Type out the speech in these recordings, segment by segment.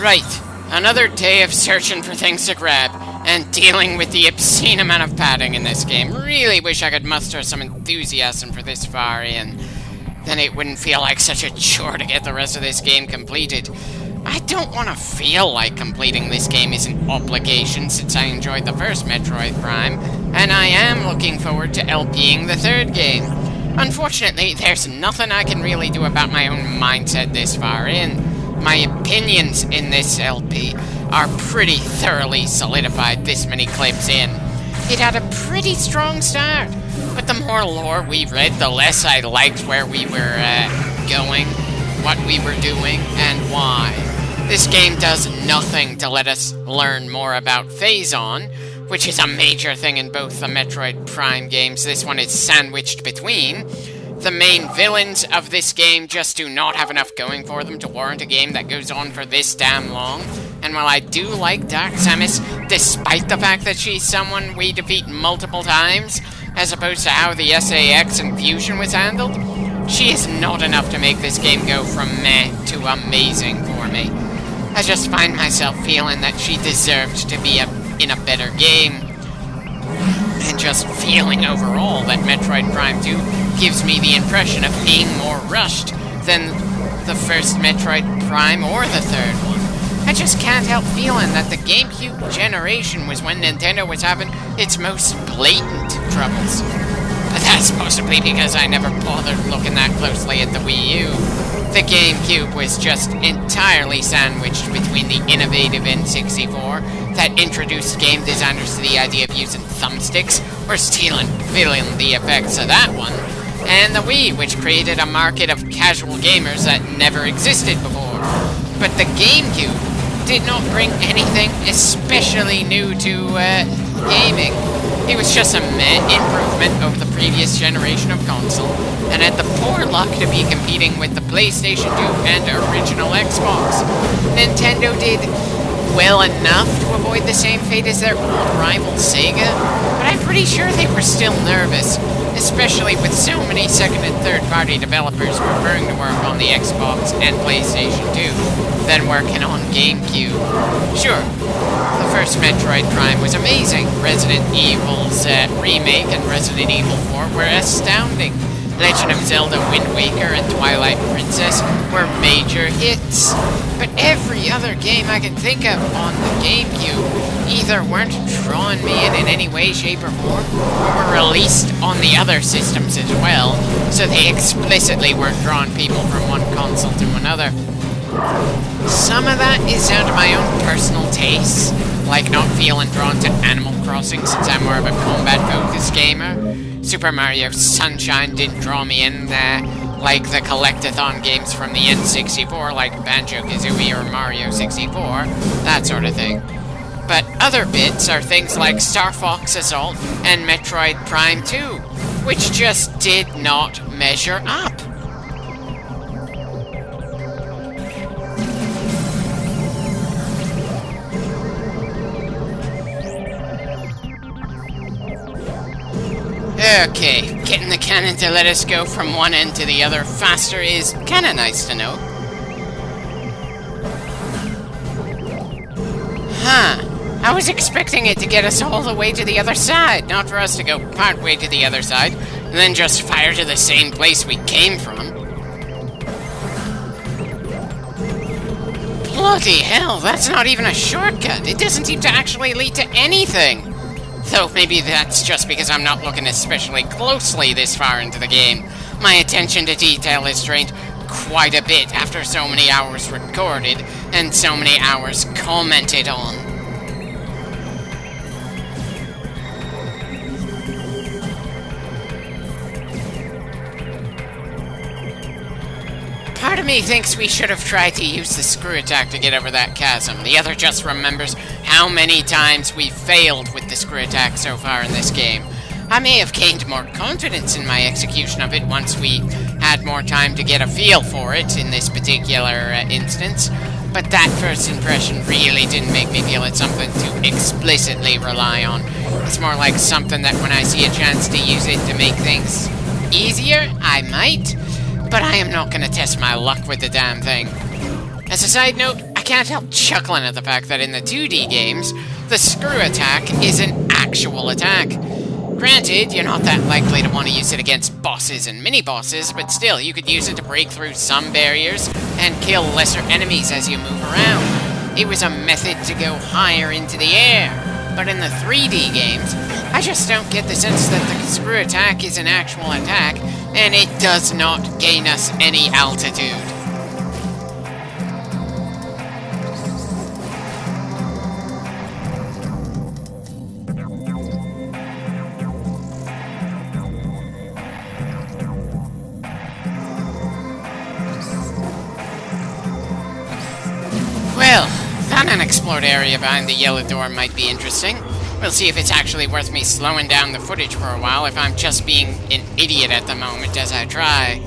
Right, another day of searching for things to grab, and dealing with the obscene amount of padding in this game. Really wish I could muster some enthusiasm for this far in. Then it wouldn't feel like such a chore to get the rest of this game completed. I don't want to feel like completing this game is an obligation since I enjoyed the first Metroid Prime, and I am looking forward to LPing the third game. Unfortunately, there's nothing I can really do about my own mindset this far in. My opinions in this LP are pretty thoroughly solidified this many clips in. It had a pretty strong start, but the more lore we read, the less I liked where we were going, what we were doing, and why. This game does nothing to let us learn more about Phazon, which is a major thing in both the Metroid Prime games. This one is sandwiched between. The main villains of this game just do not have enough going for them to warrant a game that goes on for this damn long. And while I do like Dark Samus, despite the fact that she's someone we defeat multiple times, as opposed to how the SAX and Fusion was handled, she is not enough to make this game go from meh to amazing for me. I just find myself feeling that she deserved to be in a better game. And just feeling overall that Metroid Prime 2 gives me the impression of being more rushed than the first Metroid Prime or the third one. I just can't help feeling that the GameCube generation was when Nintendo was having its most blatant troubles. But that's possibly because I never bothered looking that closely at the Wii U. The GameCube was just entirely sandwiched between the innovative N64 that introduced game designers to the idea of using thumbsticks or feeling the effects of that one, and the Wii, which created a market of casual gamers that never existed before. But the GameCube did not bring anything especially new to gaming. It was just a improvement over the previous generation of console, and had the poor luck to be competing with the PlayStation 2 and original Xbox. Nintendo did well enough to avoid the same fate as their old rival Sega, but I'm pretty sure they were still nervous, especially with so many second and third party developers preferring to work on the Xbox and PlayStation 2 than working on GameCube. Sure, the first Metroid Prime was amazing. Resident Evil's remake and Resident Evil 4 were astounding. Legend of Zelda Wind Waker and Twilight Princess were major hits. But every other game I can think of on the GameCube either weren't drawing me in any way, shape, or form, or were released on the other systems as well, so they explicitly weren't drawing people from one console to another. Some of that is down to my own personal tastes, like not feeling drawn to Animal Crossing since I'm more of a combat-focused gamer. Super Mario Sunshine didn't draw me in like the Collectathon games from the N64, like Banjo-Kazooie or Mario 64, that sort of thing. But other bits are things like Star Fox Assault and Metroid Prime 2, which just did not measure up. Okay, getting the cannon to let us go from one end to the other faster is kinda nice to know. Huh. I was expecting it to get us all the way to the other side, not for us to go part way to the other side, and then just fire to the same place we came from. Bloody hell, that's not even a shortcut. It doesn't seem to actually lead to anything. Though maybe that's just because I'm not looking especially closely this far into the game. My attention to detail is strained quite a bit after so many hours recorded and so many hours commented on. Part of me thinks we should have tried to use the screw attack to get over that chasm. The other just remembers how many times we failed with the screw attack so far in this game. I may have gained more confidence in my execution of it once we had more time to get a feel for it in this particular instance, but that first impression really didn't make me feel it's something to explicitly rely on. It's more like something that when I see a chance to use it to make things easier, I might, but I am not going to test my luck with the damn thing. As a side note, I can't help chuckling at the fact that in the 2D games, the screw attack is an actual attack. Granted, you're not that likely to want to use it against bosses and mini-bosses, but still, you could use it to break through some barriers and kill lesser enemies as you move around. It was a method to go higher into the air. But in the 3D games, I just don't get the sense that the screw attack is an actual attack, and it does not gain us any altitude. Well, that unexplored area behind the yellow door might be interesting. We'll see if it's actually worth me slowing down the footage for a while if I'm just being an idiot at the moment as I try.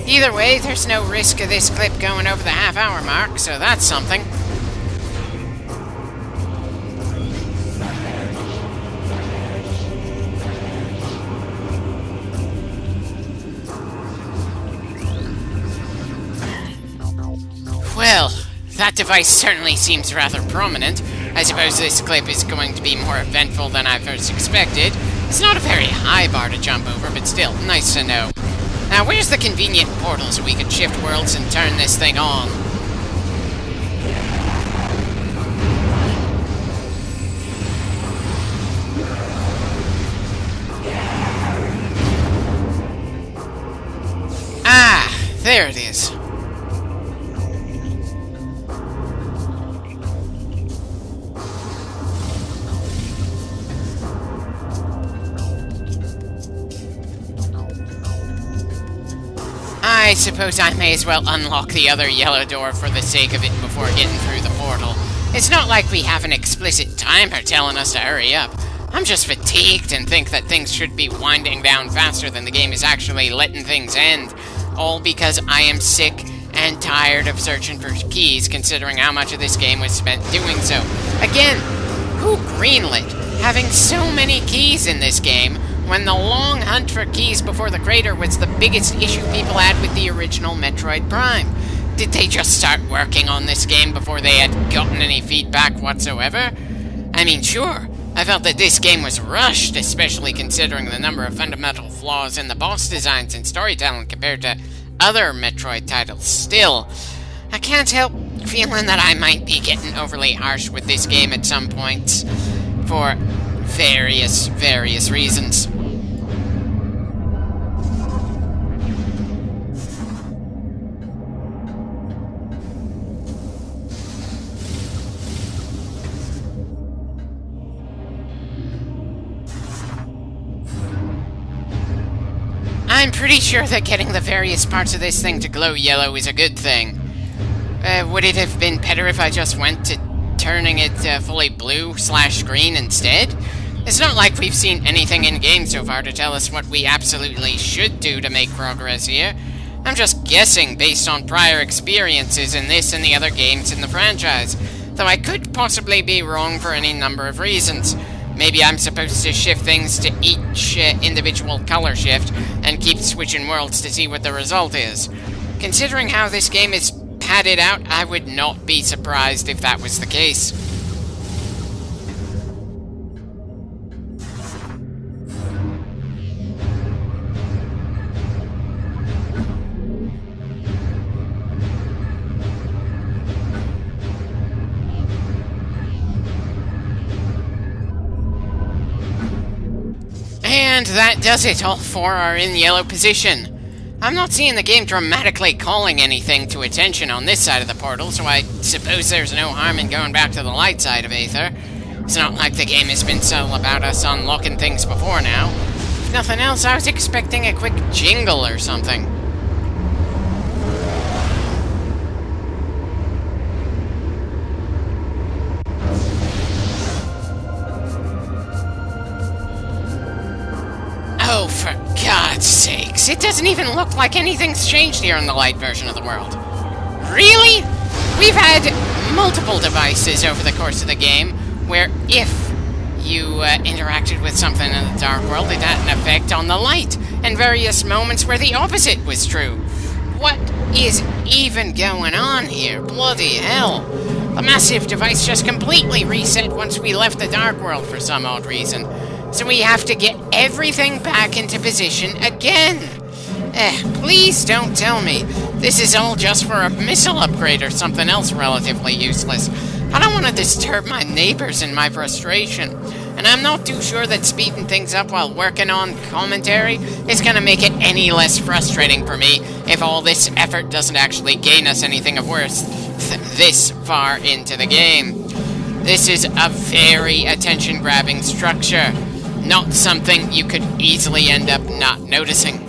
Either way, there's no risk of this clip going over the half-hour mark, so that's something. Well, that device certainly seems rather prominent. I suppose this clip is going to be more eventful than I first expected. It's not a very high bar to jump over, but still, nice to know. Now, where's the convenient portal so we could shift worlds and turn this thing on? Ah, there it is. I suppose I may as well unlock the other yellow door for the sake of it before getting through the portal. It's not like we have an explicit timer telling us to hurry up. I'm just fatigued and think that things should be winding down faster than the game is actually letting things end. All because I am sick and tired of searching for keys, considering how much of this game was spent doing so. Again, who greenlit having so many keys in this game when the long hunt for keys before the crater was the biggest issue people had with the original Metroid Prime? Did they just start working on this game before they had gotten any feedback whatsoever? I mean, sure, I felt that this game was rushed, especially considering the number of fundamental flaws in the boss designs and storytelling compared to other Metroid titles. Still, I can't help feeling that I might be getting overly harsh with this game at some points, for various reasons. I'm pretty sure that getting the various parts of this thing to glow yellow is a good thing. Would it have been better if I just went to turning it fully blue/green instead? It's not like we've seen anything in-game so far to tell us what we absolutely should do to make progress here. I'm just guessing based on prior experiences in this and the other games in the franchise, though I could possibly be wrong for any number of reasons. Maybe I'm supposed to shift things to each individual color shift and keep switching worlds to see what the result is. Considering how this game is padded out, I would not be surprised if that was the case. And that does it. All four are in yellow position. I'm not seeing the game dramatically calling anything to attention on this side of the portal, so I suppose there's no harm in going back to the light side of Aether. It's not like the game has been subtle about us unlocking things before now. If nothing else, I was expecting a quick jingle or something. Oh, for God's sakes, it doesn't even look like anything's changed here in the light version of the world. Really? We've had multiple devices over the course of the game where if you interacted with something in the dark world, it had an effect on the light, and various moments where the opposite was true. What is even going on here? Bloody hell. The massive device just completely reset once we left the Dark World for some odd reason. So we have to get everything back into position again. Please don't tell me this is all just for a missile upgrade or something else relatively useless. I don't want to disturb my neighbors in my frustration. And I'm not too sure that speeding things up while working on commentary is going to make it any less frustrating for me if all this effort doesn't actually gain us anything of worth this far into the game. This is a very attention-grabbing structure, not something you could easily end up not noticing.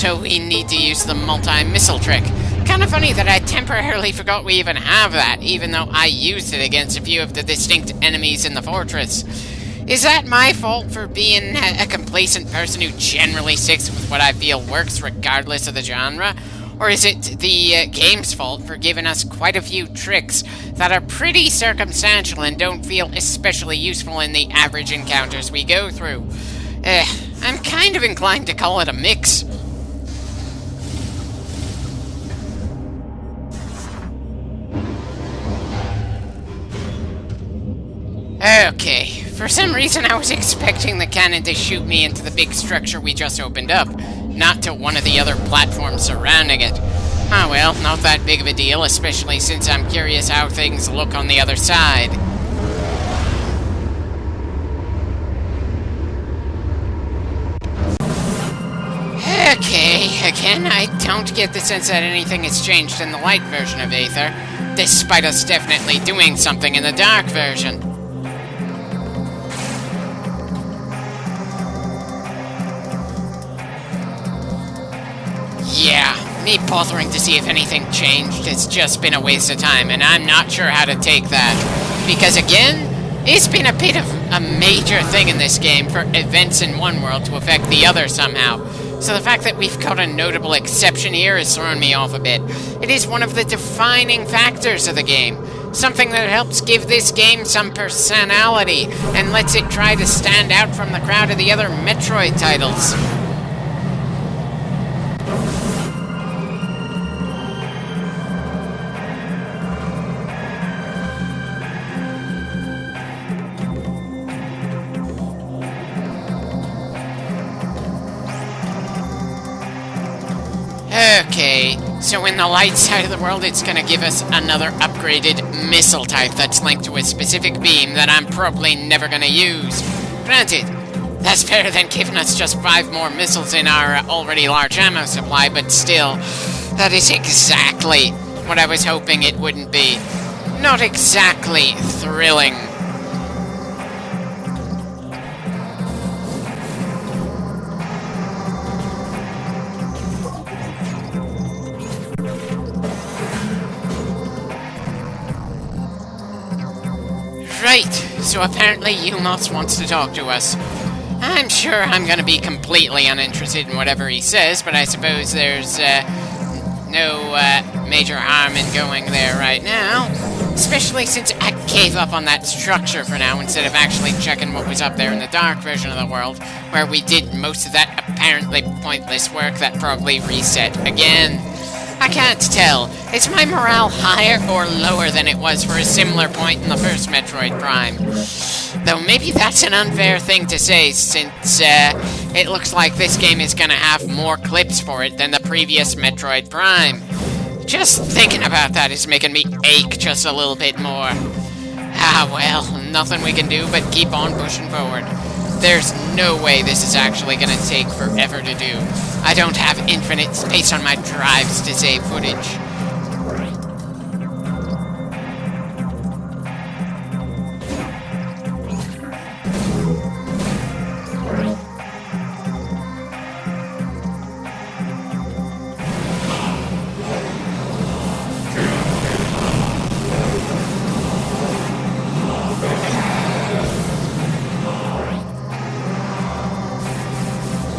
So we need to use the multi-missile trick. Kind of funny that I temporarily forgot we even have that, even though I used it against a few of the distinct enemies in the fortress. Is that my fault for being a complacent person who generally sticks with what I feel works regardless of the genre? Or is it the game's fault for giving us quite a few tricks that are pretty circumstantial and don't feel especially useful in the average encounters we go through? I'm kind of inclined to call it a mix. Okay, for some reason I was expecting the cannon to shoot me into the big structure we just opened up, not to one of the other platforms surrounding it. Ah well, not that big of a deal, especially since I'm curious how things look on the other side. Okay, again, I don't get the sense that anything has changed in the light version of Aether, despite us definitely doing something in the dark version. Yeah, me bothering to see if anything changed has just been a waste of time, and I'm not sure how to take that. Because again, it's been a bit of a major thing in this game for events in one world to affect the other somehow. So the fact that we've got a notable exception here has thrown me off a bit. It is one of the defining factors of the game. Something that helps give this game some personality, and lets it try to stand out from the crowd of the other Metroid titles. Okay, so in the light side of the world, it's gonna give us another upgraded missile type that's linked to a specific beam that I'm probably never gonna use. Granted, that's better than giving us just 5 more missiles in our already large ammo supply, but still, that is exactly what I was hoping it wouldn't be. Not exactly thrilling. Right, so apparently Yumos wants to talk to us. I'm sure I'm gonna be completely uninterested in whatever he says, but I suppose there's no major harm in going there right now. Especially since I gave up on that structure for now instead of actually checking what was up there in the dark version of the world, where we did most of that apparently pointless work that probably reset again. I can't tell. Is my morale higher or lower than it was for a similar point in the first Metroid Prime? Though maybe that's an unfair thing to say, since it looks like this game is gonna have more clips for it than the previous Metroid Prime. Just thinking about that is making me ache just a little bit more. Ah well, nothing we can do but keep on pushing forward. There's no way this is actually gonna take forever to do. I don't have infinite space on my drives to save footage.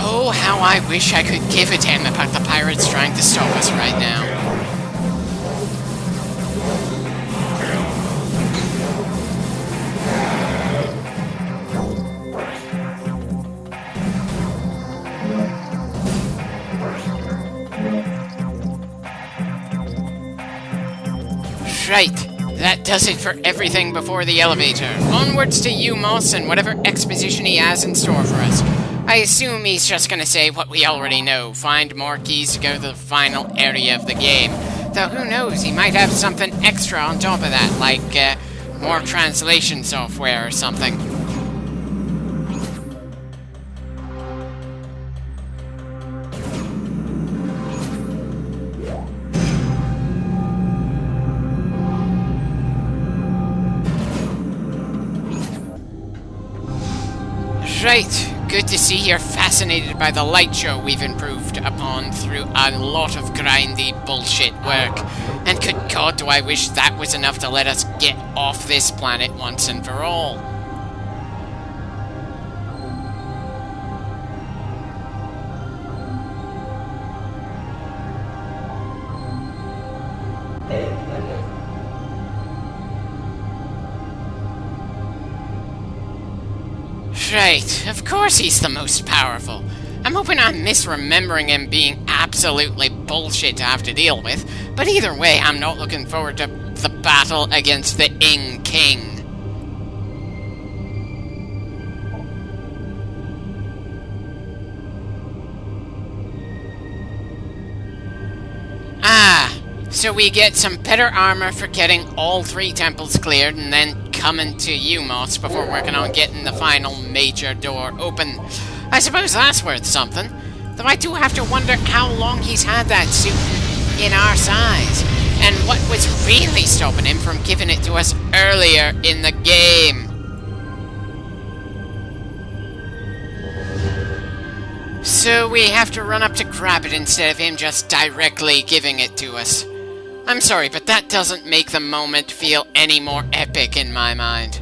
Oh, how I wish I could give a damn about the pirates trying to stop us right now. Right. That does it for everything before the elevator. Onwards to Umos and whatever exposition he has in store for us. I assume he's just gonna say what we already know. Find more keys to go to the final area of the game. Though who knows, he might have something extra on top of that, like more translation software or something. Right, good to see you're fascinated by the light show we've improved upon through a lot of grindy bullshit work. And good God, do I wish that was enough to let us get off this planet once and for all. Right, of course he's the most powerful. I'm hoping I'm misremembering him being absolutely bullshit to have to deal with, but either way, I'm not looking forward to the battle against the Ing King. So we get some better armor for getting all 3 temples cleared and then coming to Umos before working on getting the final major door open. I suppose that's worth something. Though I do have to wonder how long he's had that suit in our size, and what was really stopping him from giving it to us earlier in the game. So we have to run up to grab it instead of him just directly giving it to us. I'm sorry, but that doesn't make the moment feel any more epic in my mind.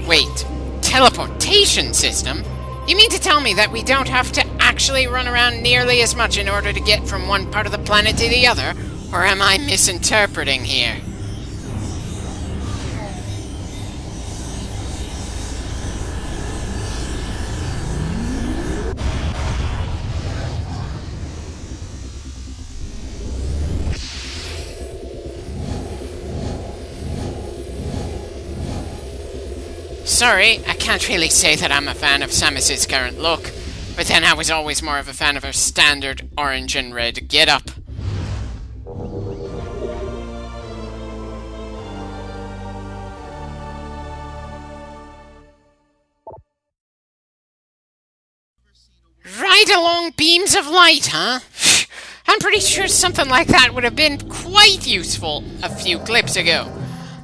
Wait, teleportation system? You mean to tell me that we don't have to actually run around nearly as much in order to get from one part of the planet to the other? Or am I misinterpreting here? Sorry, I can't really say that I'm a fan of Samus's current look, but then I was always more of a fan of her standard orange and red getup. Right along beams of light, huh? I'm pretty sure something like that would have been quite useful a few clips ago.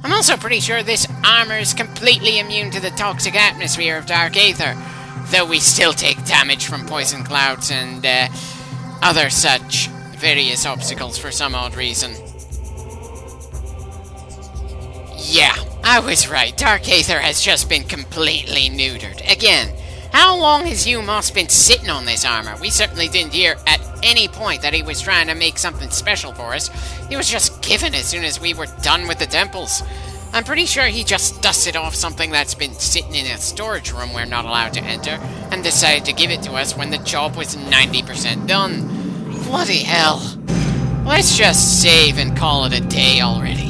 I'm also pretty sure this armor is completely immune to the toxic atmosphere of Dark Aether, though we still take damage from poison clouds and other such various obstacles for some odd reason. Yeah, I was right. Dark Aether has just been completely neutered. Again, how long has Umos been sitting on this armor? We certainly didn't hear at any point that he was trying to make something special for us. He was just given as soon as we were done with the temples. I'm pretty sure he just dusted off something that's been sitting in a storage room we're not allowed to enter, and decided to give it to us when the job was 90% done. Bloody hell. Let's just save and call it a day already.